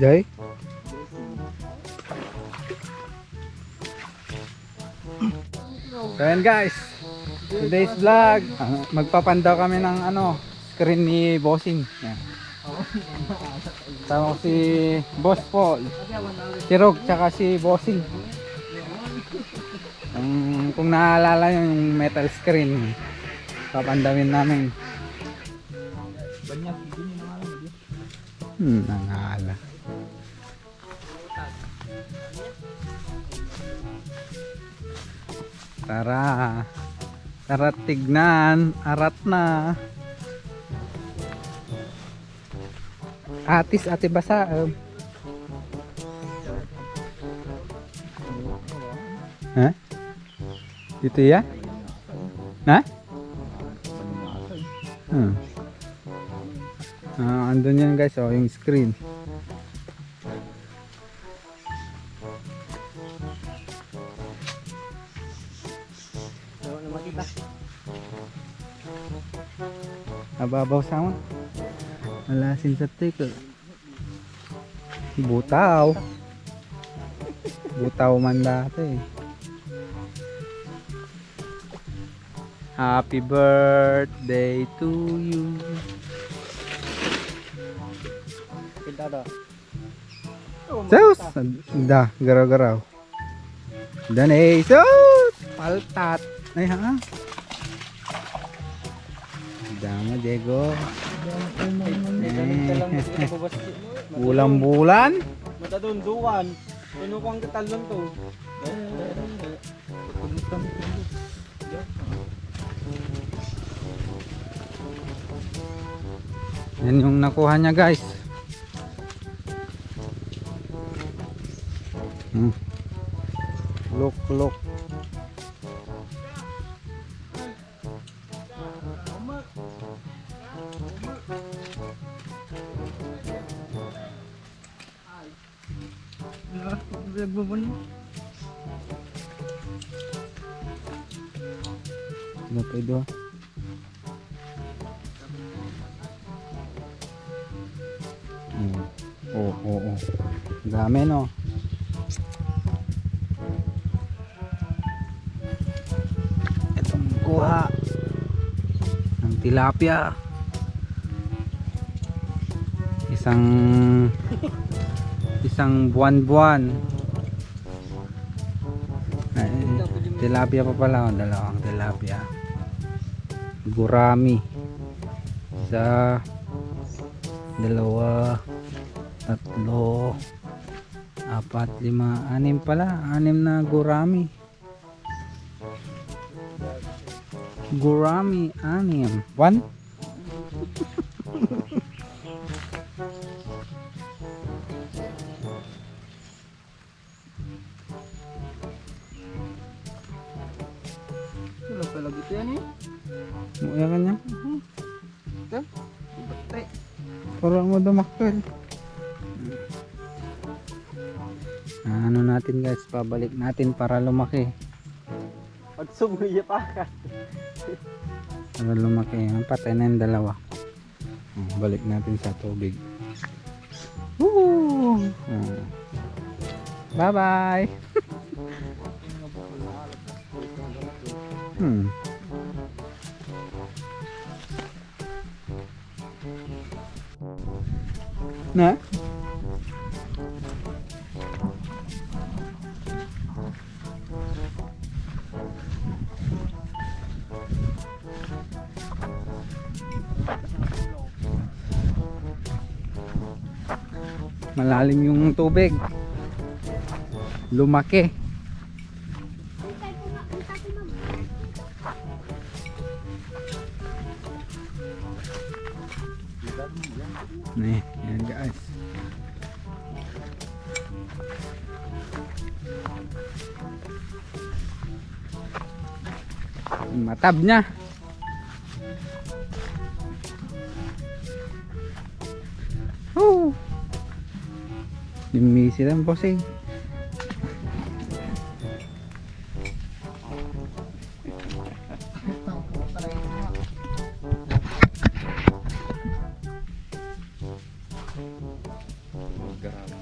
Jay? So ayan guys, today's vlog, magpapandaw kami ng screen ni Bossing. Yan. Tama ko si Boss Paul, si Rog, tsaka si Bossing. Kung naalala yung metal screen, papandawin namin. Nangala. Tara tignan, arat na. Ate basa. Ha? Dito ya? Ha? Andun yan guys, yung screen. Nababaw sama. Malasin sa tiko. Butaw. Butaw man dati. Happy birthday to you. Sus! Da, garaw-garaw. Dan sus! Paltat. Ay ha? Dama, Diego. Bulan-bulan. Matadunduan. Ano kong katalon to? Yan yung nakuha niya guys. Look. Ano pa ito? Oo. Dami no. Itong kuha ng tilapia. Isang buwan-buwan. Tilapia pa pala, dalawang tilapia. Gurami. Isa, dalawa, tatlo, apat, lima, anim pala. Anim na gurami. Gurami, anim. One? Wala pala gitu yan eh. Muya ka niya? Ito? Batay. Parang mo damakal. Ano natin guys, pabalik natin para lumaki. Pag sumuya pa ka. Para lumaki. Patay na yung dalawa. Balik natin sa tubig. Woo! Bye bye! Na? Malalim yung tubig. Lumaki. Nih, yan guys. Matab niya. Misi lang bossing. Grabe.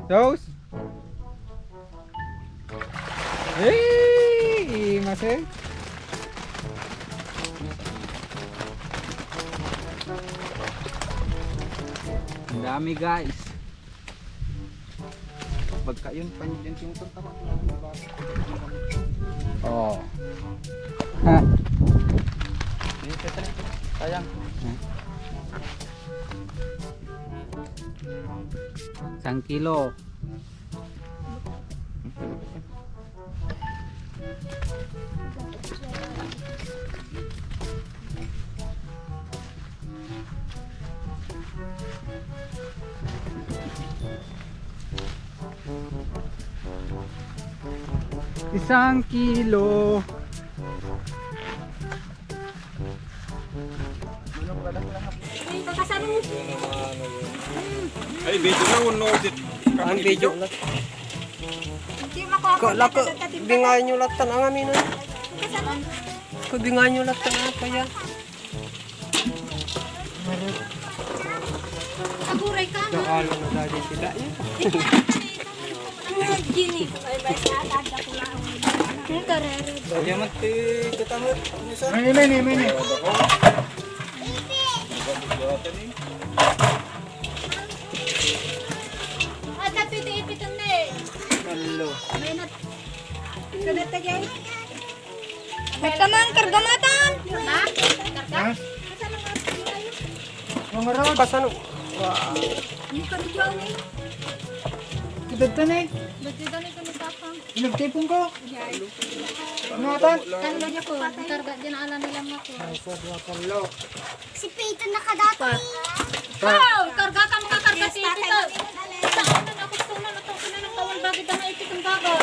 Dos. Hey, masih. Ang dami guys. Pagka yun, panyan yung punta ko. Oh. Ha. Sayang. Isang kilo. Isang kilo. Ay, video na uno dit. Ang video na. Hindi makuha Lako, bingayan nyo latan ang amin. Ko bingayan nyo latan ang kaya. Aguray ka na. Nakalo na dahil sila. Gini. Ay, ba sa atada ko lang. Ang karere. Dahil mati katamot. Mini. Ah, tapit-ipitong na eh. Hello. May nat... Sunod ka dyan. Magtaman, kargamatan! Ha? Karga? Asa mga tayo? Mga rawag. Kasano? Hindi ka rin dyan eh. Kidagtan eh. Ba't yung ganito nagkakang? Inagtipon ko. Yay. Pangatan. Karga dyan ko. Karga dyan ala nilang ako. Si Pito nakadato. Oh! Karga ka mga karga si Pito. Saan na ako sunan? Itong kinanong kawal bagay na maipit ang baga.